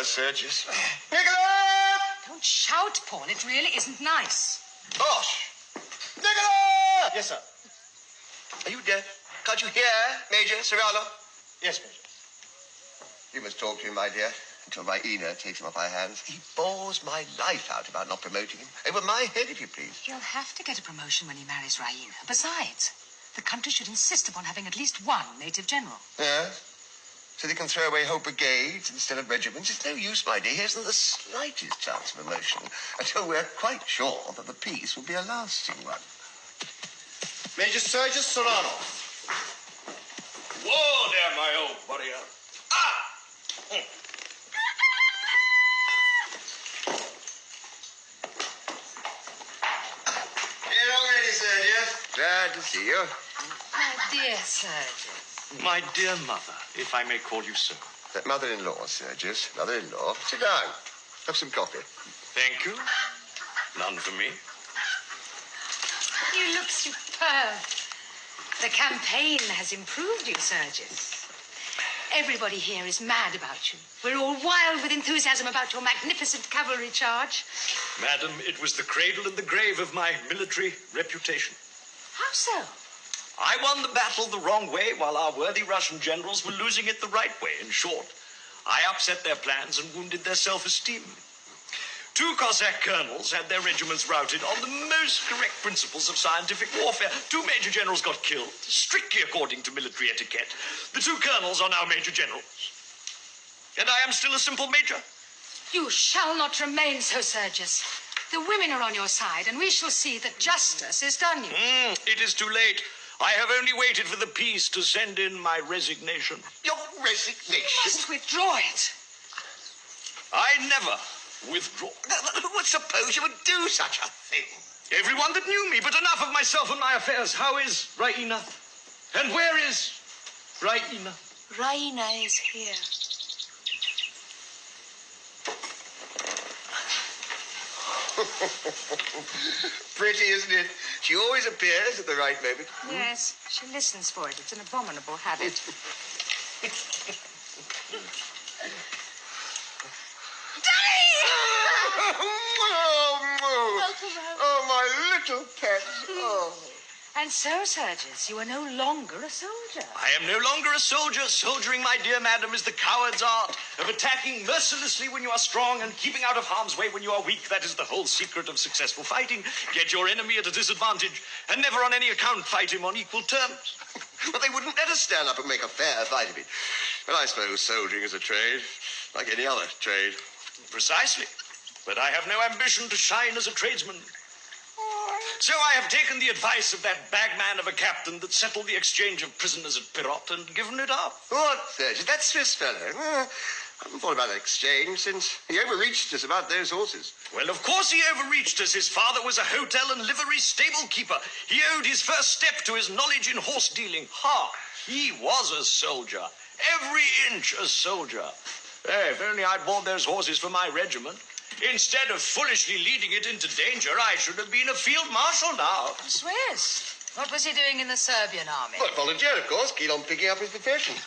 Sergius. Nicola! Don't shout, Paul. It really isn't nice. Bosh! Nicola! Yes, sir. Are you deaf? Can't you hear, Major Serrano? Yes, Major. You must talk to him, my dear, until Raina takes him off our hands. He bores my life out about not promoting him. Over my head, if you please. He'll have to get a promotion when he marries Raiina. Besides, the country should insist upon having at least one native general. Yes? So they can throw away whole brigades instead of regiments. It's no use, my dear. He hasn't the slightest chance of promotion until we're quite sure that the peace will be a lasting one. Major Sergius Serrano. Whoa there, my old warrior. Ah! Here already, Sergius. Glad to see you. My dear Sergius. My dear mother, if I may call you so. Mother-in-law, Sergius. Mother-in-law. Sit down. Have some coffee. Thank you. None for me. You look superb. The campaign has improved you, Sergius. Everybody here is mad about you. We're all wild with enthusiasm about your magnificent cavalry charge. Madam, it was the cradle and the grave of my military reputation. How so? I won the battle the wrong way while our worthy Russian generals were losing it the right way. In short, I upset their plans and wounded their self-esteem. 2 Cossack colonels had their regiments routed on the most correct principles of scientific warfare. 2 major generals got killed, strictly according to military etiquette. The 2 colonels are now major generals. And I am still a simple major. You shall not remain so, Sergius. The women are on your side, and we shall see that justice is done you. It is too late. I have only waited for the peace to send in my resignation. Your resignation? You must withdraw it. I never withdraw. Who would suppose you would do such a thing? Everyone that knew me, but enough of myself and my affairs. How is Raiina? And where is Raiina? Raina is here. Pretty, isn't it? She always appears at the right moment. Yes, she listens for it. It's an abominable habit. Oh, my little pet. Oh. And so, Sergius, you are no longer a soldier. I am no longer a soldier. Soldiering, my dear madam, is the coward's art of attacking mercilessly when you are strong and keeping out of harm's way when you are weak. That is the whole secret of successful fighting. Get your enemy at a disadvantage and never on any account fight him on equal terms. But they wouldn't let us stand up and make a fair fight of it. But I suppose soldiering is a trade, like any other trade. Precisely. But I have no ambition to shine as a tradesman. So I have taken the advice of that bagman of a captain that settled the exchange of prisoners at Pirot and given it up. What, Sergius? That Swiss fellow? I haven't thought about that exchange since he overreached us about those horses. Well, of course he overreached us. His father was a hotel and livery stable keeper. He owed his first step to his knowledge in horse dealing. He was a soldier. Every inch a soldier. Hey, if only I'd bought those horses for my regiment. Instead of foolishly leading it into danger, I should have been a field marshal now. Swiss? What was he doing in the Serbian army? Well, volunteer, of course, keen on picking up his profession.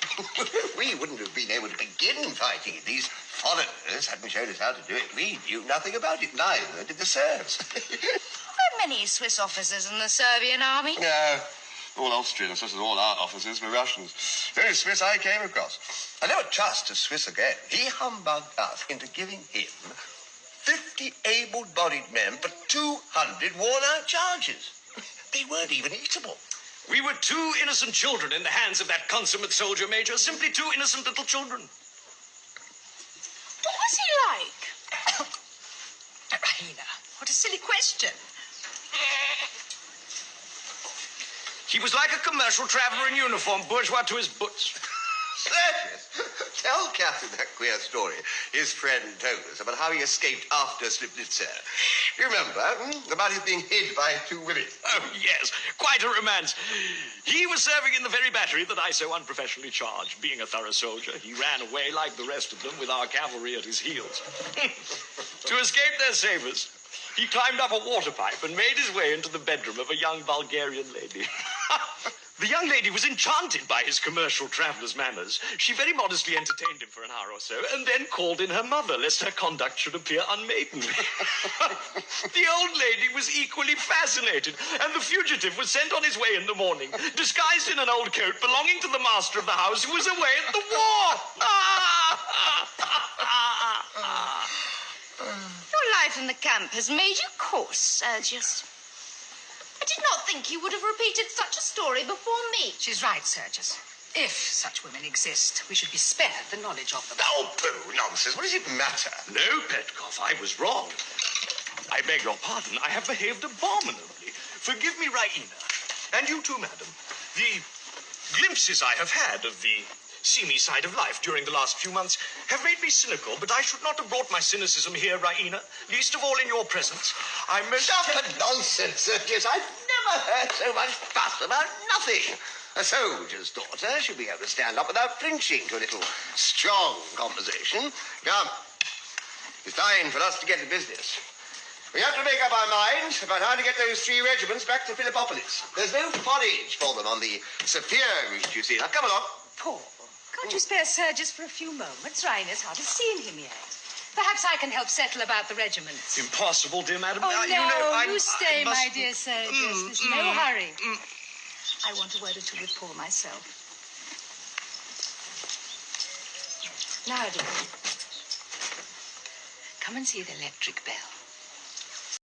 We wouldn't have been able to begin fighting if these foreigners hadn't shown us how to do it. We knew nothing about it, neither did the Serbs. Are many Swiss officers in the Serbian army? No, all Austrians, such as all our officers, were Russians. The only Swiss I came across. I never trust a Swiss again. He humbugged us into giving him 50 able-bodied men for 200 worn-out charges. They weren't even eatable. We were 2 innocent children in the hands of that consummate soldier, Major. Simply 2 innocent little children. What was he like? Raina, what a silly question. He was like a commercial traveller in uniform, bourgeois to his boots. Sergius, tell Captain that queer story his friend told us about how he escaped after Slivnitzer. You remember, about his being hid by 2 women? Oh, yes, quite a romance. He was serving in the very battery that I so unprofessionally charged. Being a thorough soldier, he ran away like the rest of them with our cavalry at his heels. To escape their sabres, he climbed up a water pipe and made his way into the bedroom of a young Bulgarian lady. The young lady was enchanted by his commercial traveller's manners. She very modestly entertained him for an hour or so, and then called in her mother, lest her conduct should appear unmaidenly. The old lady was equally fascinated, and the fugitive was sent on his way in the morning, disguised in an old coat belonging to the master of the house, who was away at the war. Your life in the camp has made you coarse, Sergius. I did not think you would have repeated such a story before me. She's right, Sergius. If such women exist, we should be spared the knowledge of them. Oh, pooh, nonsense. What does it matter? No, Petkoff, I was wrong. I beg your pardon. I have behaved abominably. Forgive me, Raina. And you too, madam. The glimpses I have had of the seamy side of life during the last few months have made me cynical, but I should not have brought my cynicism here, Raina, least of all in your presence. I'm most... Stop the nonsense, Sergius. I've never heard so much fuss about nothing. A soldier's daughter should be able to stand up without flinching to a little strong conversation. Come, it's time for us to get to business. We have to make up our minds about how to get those 3 regiments back to Philippopolis. There's no forage for them on the Sophia route, you see. Now, come along. Paul, can't you spare Sergius for a few moments? Raina's hardly seen him yet. Perhaps I can help settle about the regiments. Impossible, dear madam. Oh, no, you stay, I must... my dear Sergius. There's no hurry. I want a word or two with Paul myself. Now, dear, come and see the electric bell.